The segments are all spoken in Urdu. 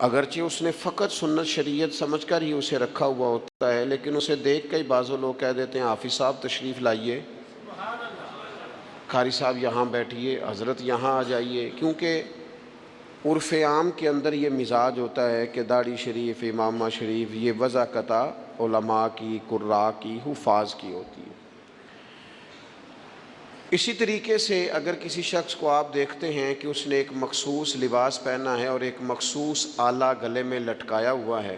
اگرچہ اس نے فقط سنت شریعت سمجھ کر ہی اسے رکھا ہوا ہوتا ہے، لیکن اسے دیکھ کے بعض لوگ کہہ دیتے ہیں حافظ صاحب تشریف لائیے، قاری صاحب یہاں بیٹھیے، حضرت یہاں آ جائیے، کیونکہ عرف عام کے اندر یہ مزاج ہوتا ہے کہ داڑھی شریف، امامہ شریف، یہ وضاقتہ علماء کی، قراء کی، حفاظ کی ہوتی ہے۔ اسی طریقے سے اگر کسی شخص کو آپ دیکھتے ہیں کہ اس نے ایک مخصوص لباس پہنا ہے اور ایک مخصوص آلہ گلے میں لٹکایا ہوا ہے،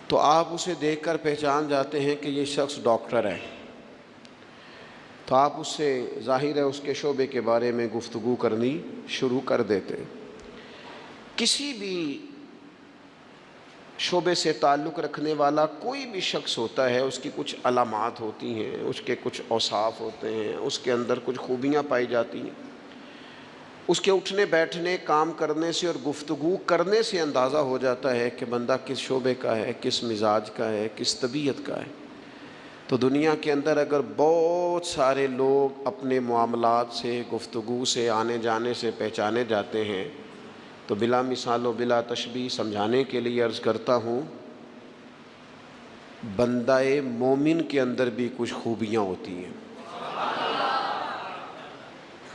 تو آپ اسے دیکھ کر پہچان جاتے ہیں کہ یہ شخص ڈاکٹر ہے، تو آپ اس سے ظاہر ہے اس کے شعبے کے بارے میں گفتگو کرنی شروع کر دیتے ہیں۔ کسی بھی شعبے سے تعلق رکھنے والا کوئی بھی شخص ہوتا ہے، اس کی کچھ علامات ہوتی ہیں، اس کے کچھ اوصاف ہوتے ہیں، اس کے اندر کچھ خوبیاں پائی جاتی ہیں۔ اس کے اٹھنے بیٹھنے، کام کرنے سے اور گفتگو کرنے سے اندازہ ہو جاتا ہے کہ بندہ کس شعبے کا ہے، کس مزاج کا ہے، کس طبیعت کا ہے۔ تو دنیا کے اندر اگر بہت سارے لوگ اپنے معاملات سے، گفتگو سے، آنے جانے سے پہچانے جاتے ہیں، تو بلا مثال و بلا تشبیہ سمجھانے کے لیے عرض کرتا ہوں، بندہ مومن کے اندر بھی کچھ خوبیاں ہوتی ہیں۔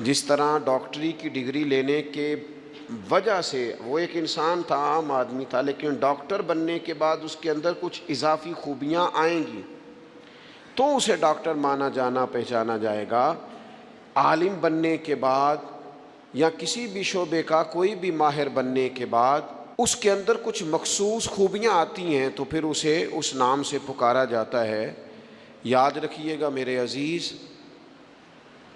جس طرح ڈاکٹری کی ڈگری لینے کے وجہ سے وہ ایک انسان تھا، عام آدمی تھا، لیکن ڈاکٹر بننے کے بعد اس کے اندر کچھ اضافی خوبیاں آئیں گی تو اسے ڈاکٹر مانا جانا پہچانا جائے گا۔ عالم بننے کے بعد یا کسی بھی شعبے کا کوئی بھی ماہر بننے کے بعد اس کے اندر کچھ مخصوص خوبیاں آتی ہیں تو پھر اسے اس نام سے پکارا جاتا ہے۔ یاد رکھیے گا میرے عزیز،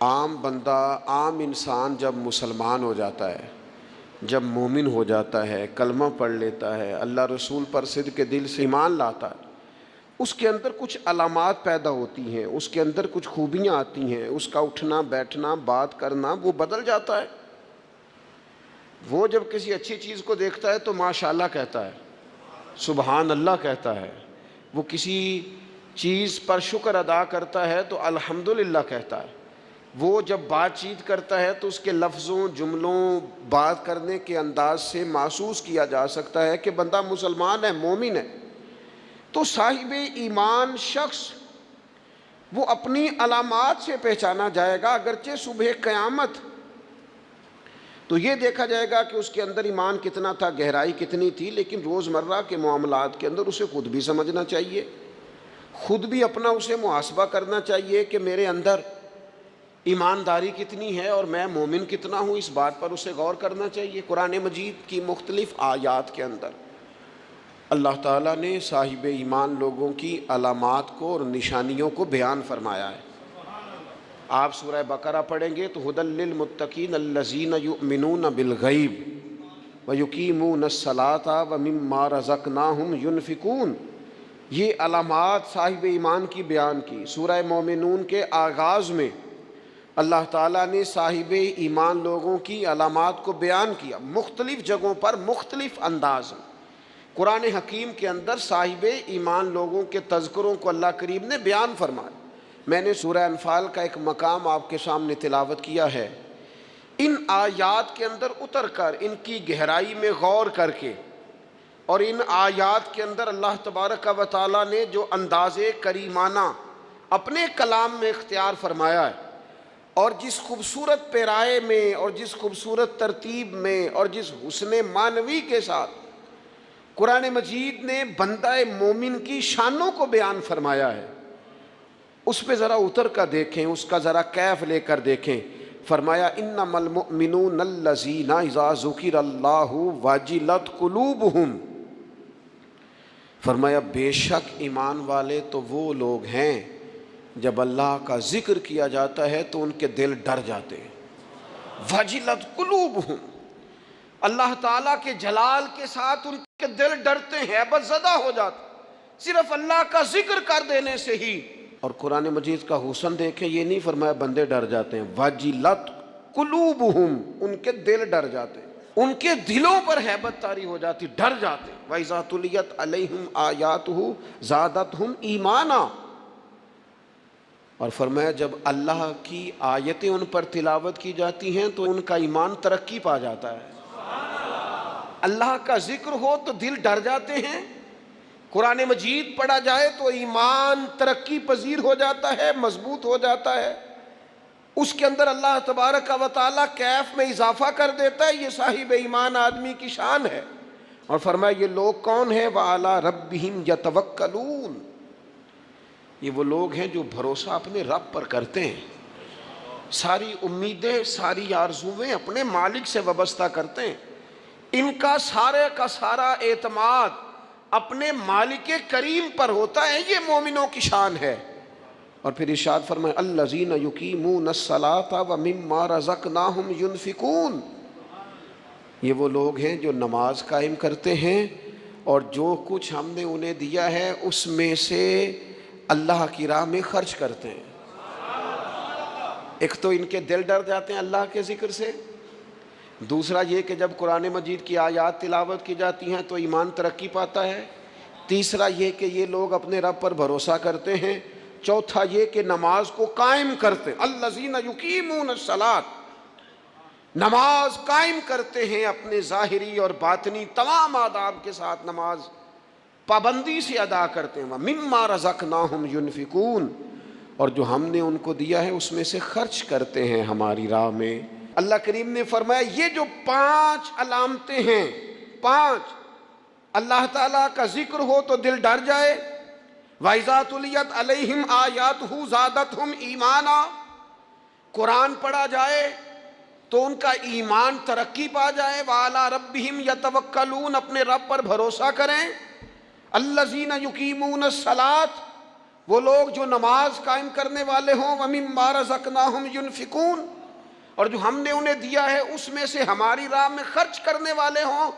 عام بندہ، عام انسان جب مسلمان ہو جاتا ہے، جب مومن ہو جاتا ہے، کلمہ پڑھ لیتا ہے، اللہ رسول پر صدق کے دل سے ایمان لاتا ہے، اس کے اندر کچھ علامات پیدا ہوتی ہیں، اس کے اندر کچھ خوبیاں آتی ہیں، اس کا اٹھنا بیٹھنا، بات کرنا وہ بدل جاتا ہے۔ وہ جب کسی اچھی چیز کو دیکھتا ہے تو ماشاءاللہ کہتا ہے، سبحان اللہ کہتا ہے، وہ کسی چیز پر شکر ادا کرتا ہے تو الحمدللہ کہتا ہے، وہ جب بات چیت کرتا ہے تو اس کے لفظوں، جملوں، بات کرنے کے انداز سے محسوس کیا جا سکتا ہے کہ بندہ مسلمان ہے، مومن ہے۔ تو صاحب ایمان شخص وہ اپنی علامات سے پہچانا جائے گا، اگرچہ صبح قیامت تو یہ دیکھا جائے گا کہ اس کے اندر ایمان کتنا تھا، گہرائی کتنی تھی، لیکن روزمرہ کے معاملات کے اندر اسے خود بھی سمجھنا چاہیے، خود بھی اپنا اسے محاسبہ کرنا چاہیے کہ میرے اندر ایمانداری کتنی ہے اور میں مومن کتنا ہوں، اس بات پر اسے غور کرنا چاہیے۔ قرآن مجید کی مختلف آیات کے اندر اللہ تعالیٰ نے صاحب ایمان لوگوں کی علامات کو اور نشانیوں کو بیان فرمایا ہے۔ آپ سورہ بقرہ پڑھیں گے تو ھدی للمتقین الذین یؤمنون بالغیب ویقیمون الصلاۃ ومما رزقناہم ینفقون، یہ علامات صاحب ایمان کی بیان کی۔ سورہ مومنون کے آغاز میں اللہ تعالیٰ نے صاحب ایمان لوگوں کی علامات کو بیان کیا، مختلف جگہوں پر مختلف انداز میں۔ قرآن حکیم کے اندر صاحب ایمان لوگوں کے تذکروں کو اللہ کریم نے بیان فرمایا۔ میں نے سورہ انفال کا ایک مقام آپ کے سامنے تلاوت کیا ہے۔ ان آیات کے اندر اتر کر، ان کی گہرائی میں غور کر کے، اور ان آیات کے اندر اللہ تبارک و تعالیٰ نے جو انداز کریمانہ اپنے کلام میں اختیار فرمایا ہے، اور جس خوبصورت پیرائے میں اور جس خوبصورت ترتیب میں اور جس حسن معنوی کے ساتھ قرآن مجید نے بندہ مومن کی شانوں کو بیان فرمایا ہے، اس پہ ذرا اتر کر دیکھیں، اس کا ذرا کیف لے کر دیکھیں۔ فرمایا انما المؤمنون الذین اذا ذکر اللہ وجلت قلوبہم، فرمایا بے شک ایمان والے تو وہ لوگ ہیں جب اللہ کا ذکر کیا جاتا ہے تو ان کے دل ڈر جاتے ہیں۔ وجلت قلوبہم، اللہ تعالیٰ کے جلال کے ساتھ ان کے دل ڈرتے ہیں، ہیبت زدہ ہو جاتے صرف اللہ کا ذکر کر دینے سے ہی۔ اور قرآن مجید کا حسن دیکھیں، یہ نہیں فرمایا بندے ڈر جاتے ہیں، وجلت قلوبہم، ان کے دل ڈر جاتے ہیں، ان کے دلوں پر ہیبت طاری ہو جاتی، ڈر جاتے ہیں۔ وَإِذَا تُلِيَتْ عَلَيْهِمْ آيَاتُهُ زَادَتْهُمْ ایمانا، اور فرمایا جب اللہ کی آیتیں ان پر تلاوت کی جاتی ہیں تو ان کا ایمان ترقی پا جاتا ہے۔ اللہ کا ذکر ہو تو دل ڈر جاتے ہیں، قرآن مجید پڑھا جائے تو ایمان ترقی پذیر ہو جاتا ہے، مضبوط ہو جاتا ہے، اس کے اندر اللہ تبارک و تعالیٰ کیف میں اضافہ کر دیتا ہے۔ یہ صاحب ایمان آدمی کی شان ہے۔ اور فرمایا یہ لوگ کون ہیں؟ وَعَلَىٰ رَبِّهِمْ يَتَوَكَّلُونَ، یہ وہ لوگ ہیں جو بھروسہ اپنے رب پر کرتے ہیں، ساری امیدیں ساری آرزویں اپنے مالک سے وابستہ کرتے ہیں، ان کا سارے کا سارا اعتماد اپنے مالک کریم پر ہوتا ہے۔ یہ مومنوں کی شان ہے۔ اور پھر ارشاد فرمائے الذین یقیمون الصلاۃ ومما رزقناہم ینفقون، یہ وہ لوگ ہیں جو نماز قائم کرتے ہیں اور جو کچھ ہم نے انہیں دیا ہے اس میں سے اللہ کی راہ میں خرچ کرتے ہیں۔ ایک تو ان کے دل ڈر جاتے ہیں اللہ کے ذکر سے، دوسرا یہ کہ جب قرآن مجید کی آیات تلاوت کی جاتی ہیں تو ایمان ترقی پاتا ہے، تیسرا یہ کہ یہ لوگ اپنے رب پر بھروسہ کرتے ہیں، چوتھا یہ کہ نماز کو قائم کرتے ہیں۔ الذین یقیمون الصلاۃ، نماز قائم کرتے ہیں، اپنے ظاہری اور باطنی تمام آداب کے ساتھ نماز پابندی سے ادا کرتے ہیں۔ وَمِمَّا رَزَقْنَاهُمْ يُنْفِقُونَ، اور جو ہم نے ان کو دیا ہے اس میں سے خرچ کرتے ہیں ہماری راہ میں۔ اللہ کریم نے فرمایا یہ جو 5 علامتیں ہیں، 5 اللہ تعالیٰ کا ذکر ہو تو دل ڈر جائے، وَإِذَا تُلِيَتْ عَلَيْهِمْ آيَاتُهُ زَادَتْهُمْ إِيمَانًا، قرآن پڑھا جائے تو ان کا ایمان ترقی پا جائے، وَعَلَىٰ رَبِّهِمْ يَتَوَكَّلُونَ، اپنے رب پر بھروسہ کریں۔ الَّذِينَ يُقِيمُونَ الصَّلَاةَ، وہ لوگ جو نماز قائم کرنے والے ہوں، وَمِمَّا رَزَقْنَاهُمْ يُنْفِقُونَ، اور جو ہم نے انہیں دیا ہے اس میں سے ہماری راہ میں خرچ کرنے والے ہوں۔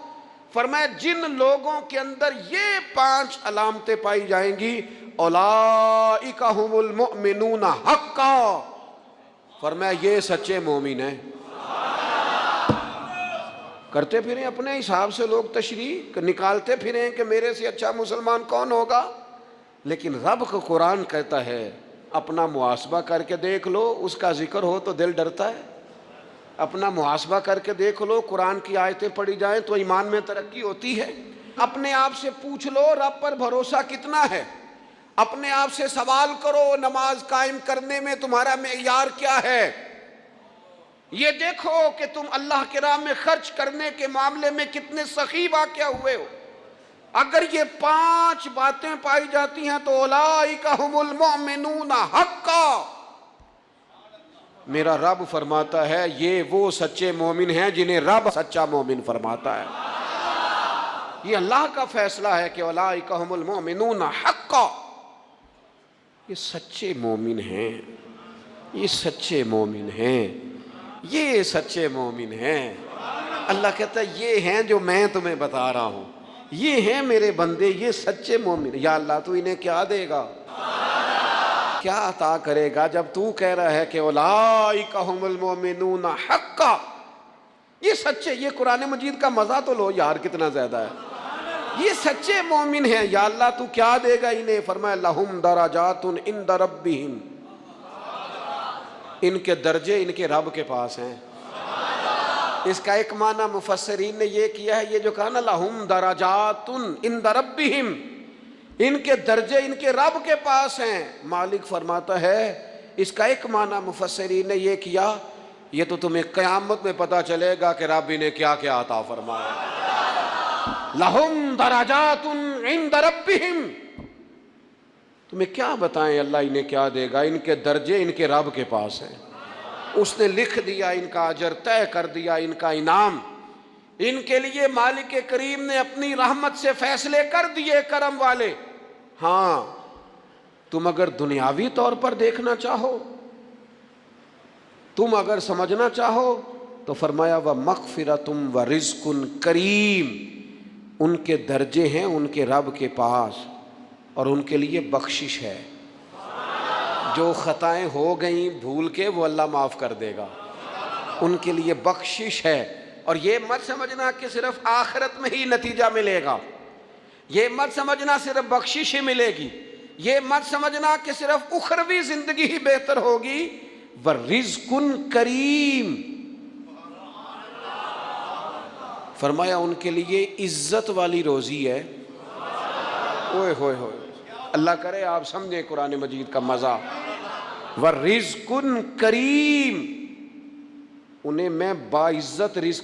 فرمایا جن لوگوں کے اندر یہ 5 علامتیں پائی جائیں گی، اولئک ھم المؤمنون حقا، فرمایا یہ سچے مومن ہیں۔ کرتے پھریں اپنے حساب سے لوگ تشریح نکالتے پھریں کہ میرے سے اچھا مسلمان کون ہوگا، لیکن رب کو قرآن کہتا ہے اپنا محاسبہ کر کے دیکھ لو، اس کا ذکر ہو تو دل ڈرتا ہے۔ اپنا محاسبہ کر کے دیکھ لو، قرآن کی آیتیں پڑھی جائیں تو ایمان میں ترقی ہوتی ہے۔ اپنے آپ سے پوچھ لو رب پر بھروسہ کتنا ہے، اپنے آپ سے سوال کرو نماز قائم کرنے میں تمہارا معیار کیا ہے۔ یہ دیکھو کہ تم اللہ کے راہ میں خرچ کرنے کے معاملے میں کتنے سخی واقع ہوئے ہو۔ اگر یہ 5 باتیں پائی جاتی ہیں تو اولئک ھم المؤمنون حقا، میرا رب فرماتا ہے یہ وہ سچے مومن ہیں جنہیں رب سچا مومن فرماتا ہے۔ یہ اللہ کا فیصلہ ہے کہ اولئک ھم المؤمنون حقا، یہ سچے مومن ہیں، یہ سچے مومن ہیں، یہ سچے مومن ہیں۔ اللہ کہتا ہے یہ ہیں جو میں تمہیں بتا رہا ہوں، یہ ہیں میرے بندے، یہ سچے مومن۔ یا اللہ تو انہیں کیا دے گا، کیا عطا کرے گا جب تو کہہ رہا ہے کہ اولئک ھم المؤمنون حقا، یہ سچے۔ یہ قرآن مجید کا مزہ تو لو یار کتنا زیادہ ہے، یہ سچے مومن ہیں۔ یا اللہ تو کیا دے گا انہیں؟ فرمایا لہم درجات عند ربہم، ان کے درجے ان کے رب کے پاس ہیں۔ اس کا ایک معنی مفسرین نے یہ کیا ہے، یہ جو کہا نا لہم درجات عند ربہم، ان کے درجے ان کے رب کے پاس ہیں۔ مالک فرماتا ہے اس کا ایک معنی مفسرین نے یہ کیا، یہ تو تمہیں قیامت میں پتہ چلے گا کہ رب انہیں کیا کیا عطا فرمایا۔ لہم درجات عند ربہم، تمہیں کیا بتائیں اللہ انہیں کیا دے گا، ان کے درجے ان کے رب کے پاس ہیں۔ اس نے لکھ دیا، ان کا اجر طے کر دیا، ان کا انعام ان کے لیے مالک کریم نے اپنی رحمت سے فیصلے کر دیے کرم والے۔ ہاں تم اگر دنیاوی طور پر دیکھنا چاہو، تم اگر سمجھنا چاہو تو فرمایا وَمَغْفِرَةٌ وَرِزْقٌ کریم، ان کے درجے ہیں ان کے رب کے پاس اور ان کے لیے بخشش ہے۔ جو خطائیں ہو گئیں بھول کے وہ اللہ معاف کر دے گا، ان کے لیے بخشش ہے۔ اور یہ مت سمجھنا کہ صرف آخرت میں ہی نتیجہ ملے گا، یہ مت سمجھنا صرف بخشش ہی ملے گی، یہ مت سمجھنا کہ صرف اخروی زندگی ہی بہتر ہوگی۔ وَرِزْقٌ کریم، فرمایا ان کے لیے عزت والی روزی ہے. اوئے ہوئے ہوئے، اللہ کرے آپ سمجھیں قرآن مجید کا مزہ. وَرِزْقٌ کریم، انہیں میں باعزت رزق